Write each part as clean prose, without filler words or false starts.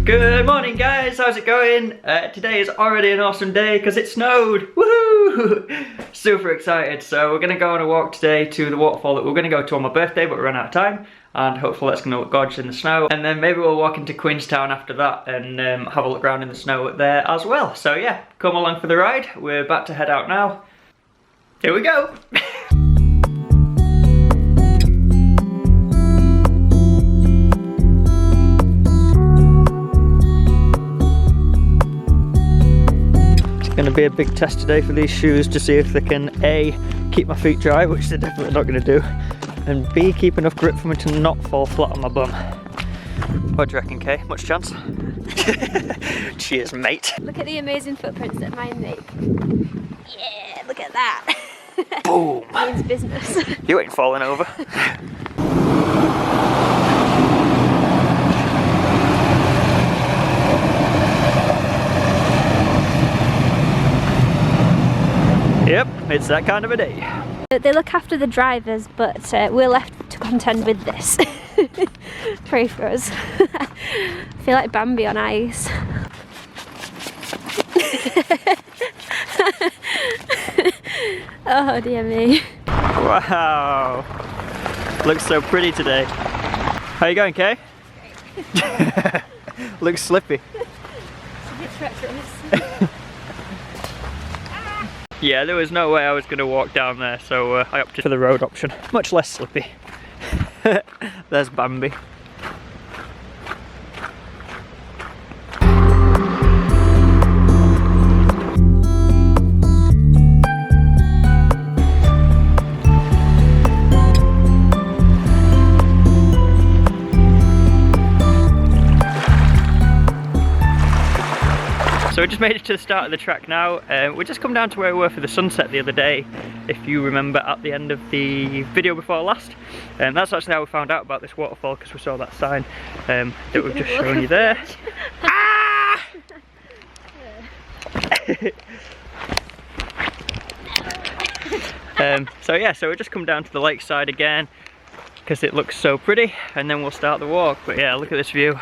Good morning guys, how's it going? Today is already an awesome day because it snowed, woohoo! Super excited. So we're going to go on a walk today to the waterfall that we're going to go to on my birthday, but we ran out of time, and hopefully that's going to look gorgeous in the snow. And then maybe we'll walk into Queenstown after that and have a look around in the snow there as well. So yeah, come along for the ride. We're about to head out now. Here we go! Going to be a big test today for these shoes to see if they can A, keep my feet dry, which they're definitely not going to do, and B, keep enough grip for me to not fall flat on my bum. What do you reckon, Kay? Much chance? Cheers, mate. Look at the amazing footprints that mine make. Yeah, look at that. Boom. Means business. You ain't falling over. Yep, it's that kind of a day. They look after the drivers, but we're left to contend with this. Pray for us. I feel like Bambi on ice. Oh dear me. Wow, looks so pretty today. How you going, Kay? Looks slippy. It's treacherous. Yeah, there was no way I was going to walk down there, so I opted for the road option. Much less slippy. There's Bambi. So we just made it to the start of the track now. We just come down to where we were for the sunset the other day, if you remember at the end of the video before last. That's actually how we found out about this waterfall, because we saw that sign that we've just shown you there. Ah! So yeah, so we just come down to the lakeside again because it looks so pretty, and then we'll start the walk. But yeah, look at this view.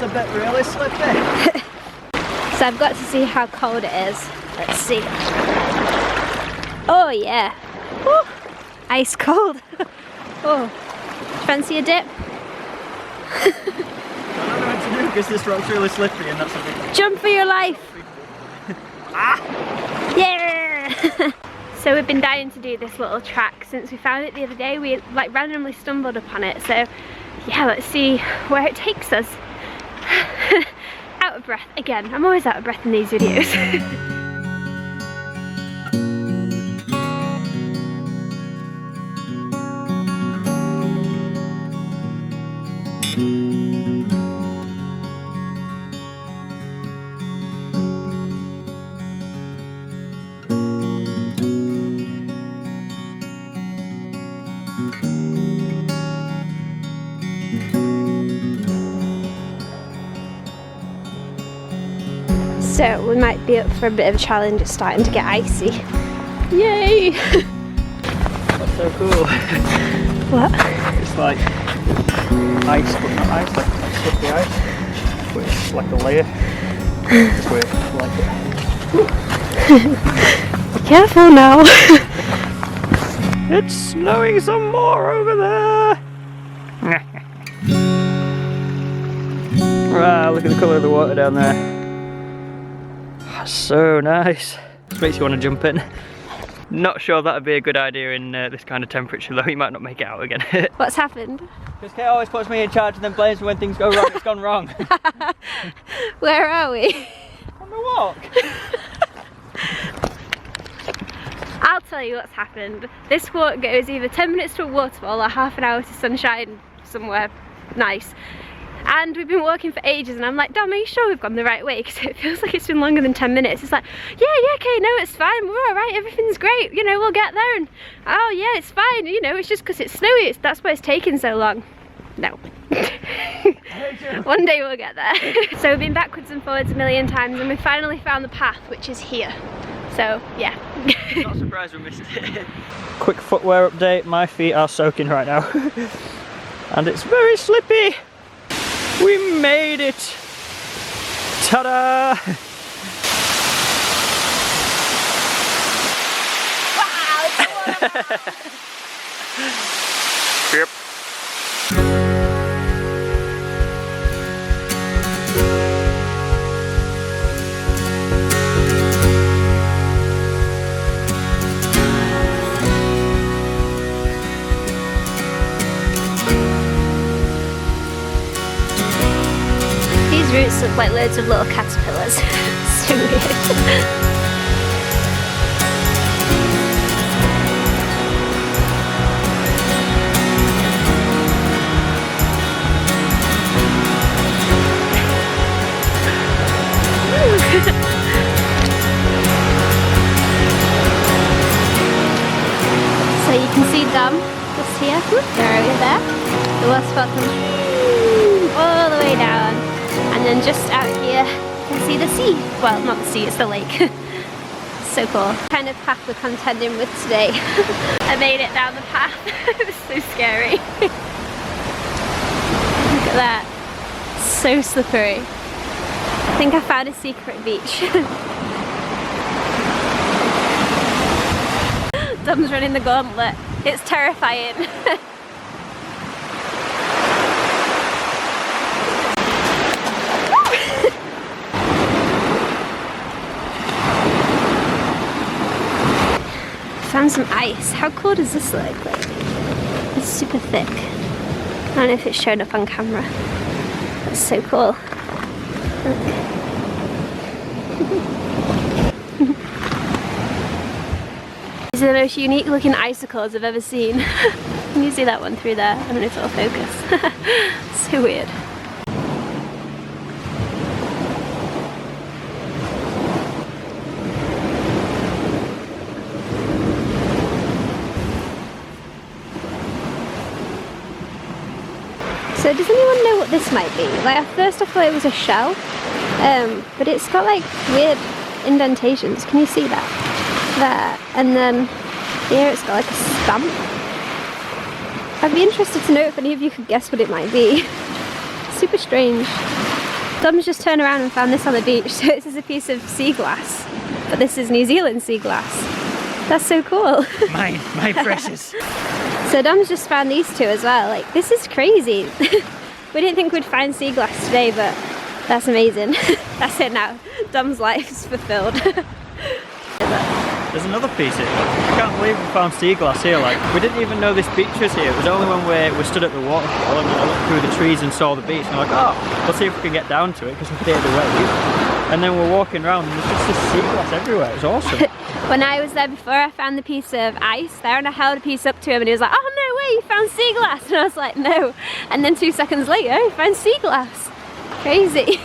A bit really slippy. So I've got to see how cold it is. Let's see. Oh yeah. Woo. Ice cold. Oh. Fancy a dip? I don't know what to do because this rock's really slippery and that's a big... Jump for your life. Ah! Yeah! So we've been dying to do this little track since we found it the other day. We like randomly stumbled upon it. So yeah, let's see where it takes us. Out of breath again. I'm always out of breath in these videos. So we might be up for a bit of a challenge. It's starting to get icy. Yay! That's so cool. What? It's like ice, but not ice, like slippery ice. But it's like a layer. Just weird, I like it. Be careful now. It's snowing some more over there. Wow, look at the colour of the water down there. So nice. Just makes you want to jump in. Not sure that'd be a good idea in this kind of temperature though. You might not make it out again. What's happened? Because Kay always puts me in charge and then blames me when things go wrong. It's gone wrong. Where are we? On the walk. I'll tell you what's happened. This walk goes either 10 minutes to a waterfall or half an hour to sunshine somewhere nice. And we've been walking for ages and I'm like, Dom, are you sure we've gone the right way? Because it feels like it's been longer than 10 minutes. It's like, yeah, okay, no, it's fine, we're alright, everything's great, you know, we'll get there. And oh yeah, it's fine, you know, it's just because it's snowy, that's why it's taking so long. No. One day we'll get there. So we've been backwards and forwards a million times and we finally found the path, which is here. So yeah. Not surprised we missed it. Quick footwear update, my feet are soaking right now. And it's very slippy. We made it! Ta-da! Wow, it's a waterfall. Yep. These roots look like loads of little caterpillars. So weird. So you can see Dom just here, they're over there. The waterfall comes all the way down, and then just out here you can see the sea. Well, not the sea, it's the lake. So cool. Kind of path we're contending with today. I made it down the path. It was so scary. Look at that. So slippery. I think I found a secret beach. Dom's running the gauntlet. It's terrifying. Found some ice. How cool does this look? It's super thick. I don't know if it's showing up on camera. That's so cool. These are the most unique looking icicles I've ever seen. Can you see that one through there? I don't know if it'll focus. So weird. So does anyone know what this might be? Like at first I thought it was a shell, but it's got like weird indentations. Can you see that? There, and then here it's got like a stamp. I'd be interested to know if any of you could guess what it might be. Super strange. Dom's just turned around and found this on the beach. So this is a piece of sea glass, but this is New Zealand sea glass. That's so cool. Mine precious. So Dom's just found these two as well. Like, this is crazy. We didn't think we'd find sea glass today, but that's amazing. That's it now. Dom's life is fulfilled. There's another piece here. I can't believe we found sea glass here. Like, we didn't even know this beach was here. It was only when we stood at the waterfall and I looked through the trees and saw the beach and we're like, oh, we'll see if we can get down to it because we could hear the wave. And then we're walking around and there's just this sea glass everywhere. It was awesome. When I was there before, I found the piece of ice there and I held a piece up to him and he was like, oh no way, you found sea glass. And I was like, no. And then 2 seconds later, he found sea glass. Crazy.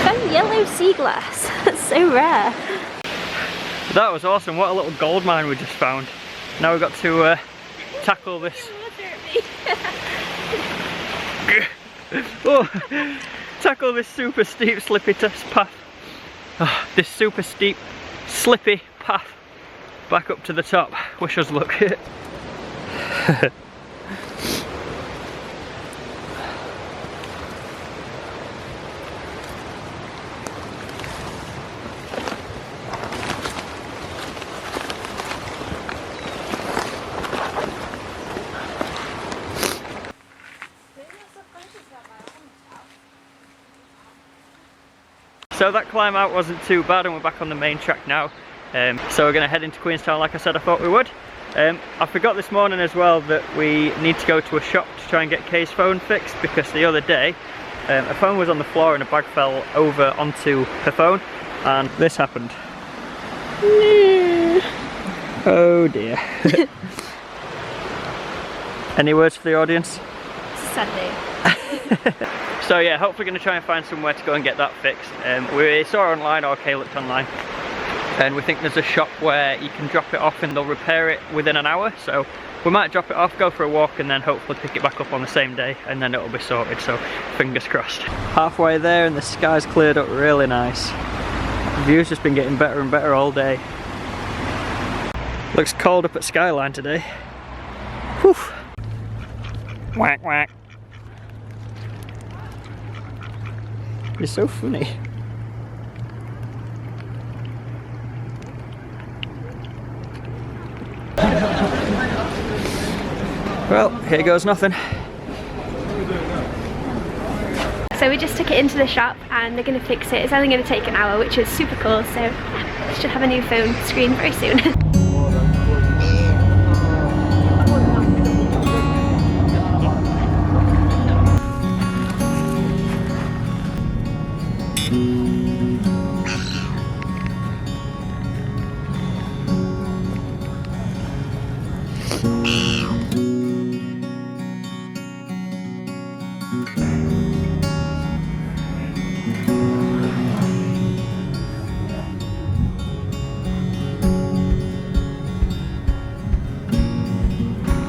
Found yellow sea glass. That's so rare. That was awesome. What a little gold mine we just found. Now we've got to tackle this. Oh, tackle this super steep, slippy path. Oh, this super steep, slippy path back up to the top. Wish us luck. So that climb out wasn't too bad and we're back on the main track now. So we're going to head into Queenstown like I said I thought we would. I forgot this morning as well that we need to go to a shop to try and get Kay's phone fixed because the other day her phone was on the floor and a bag fell over onto her phone and this happened. Oh dear. Any words for the audience? Sunday. So yeah, hopefully going to try and find somewhere to go and get that fixed. We saw online, or Kay looked online, and we think there's a shop where you can drop it off and they'll repair it within an hour. So we might drop it off, go for a walk, and then hopefully pick it back up on the same day, and then it'll be sorted, so fingers crossed. Halfway there and the sky's cleared up really nice. The view's just been getting better and better all day. Looks cold up at Skyline today. Whew. Whack whack. You're so funny. Well, here goes nothing. So we just took it into the shop and they're going to fix it. It's only going to take an hour, which is super cool, so yeah, we should have a new phone screen very soon.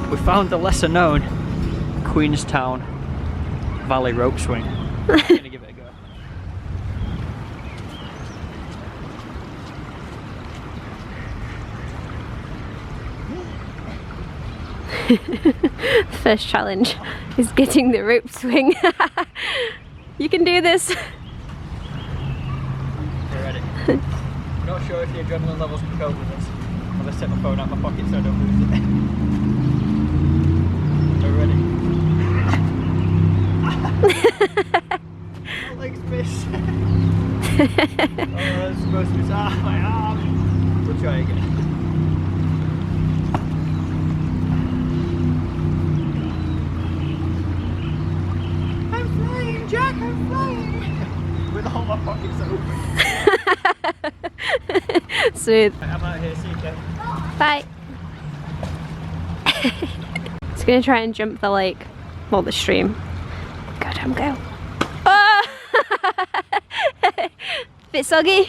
We found the lesser known Queenstown Valley rope swing. I'm gonna give it a go. First challenge is getting the rope swing. You can do this. We're ready. I'm not sure if the adrenaline levels can cope with this. I'm gonna set my phone out of my pocket so I don't lose it. We're ready. My legs miss. Oh, that's supposed to be my arm. We'll try again. I'm flying, Jack, I'm flying! With all my pockets open. Smooth. I'm out here, see you, Kev. Bye. It's gonna try and jump the lake, well, the stream. Go, Dom, go. Oh! Bit soggy.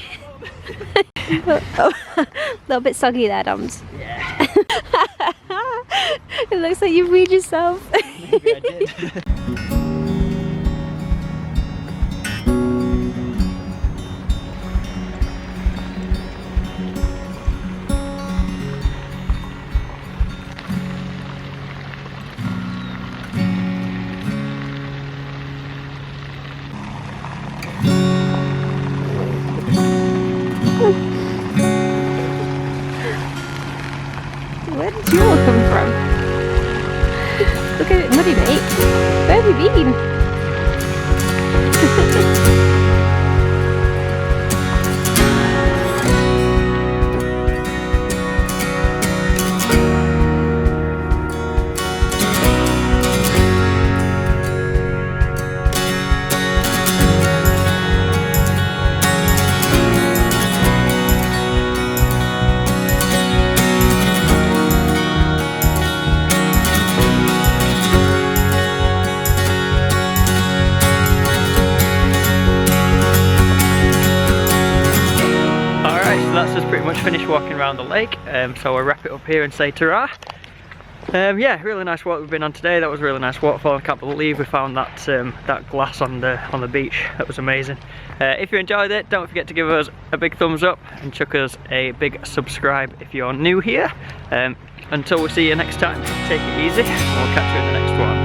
Oh, a little bit soggy there, Doms. Yeah. It looks like you've weed yourself. Maybe I did. Where did you all come from? Look at it muddy, mate. Where have you been? That's us pretty much finished walking around the lake, so I'll wrap it up here and say ta-ra. Yeah, really nice walk we've been on today. That was a really nice waterfall. I can't believe we found that that glass on the beach. That was amazing. If you enjoyed it, don't forget to give us a big thumbs up and chuck us a big subscribe if you're new here. Until we see you next time, take it easy and we'll catch you in the next one.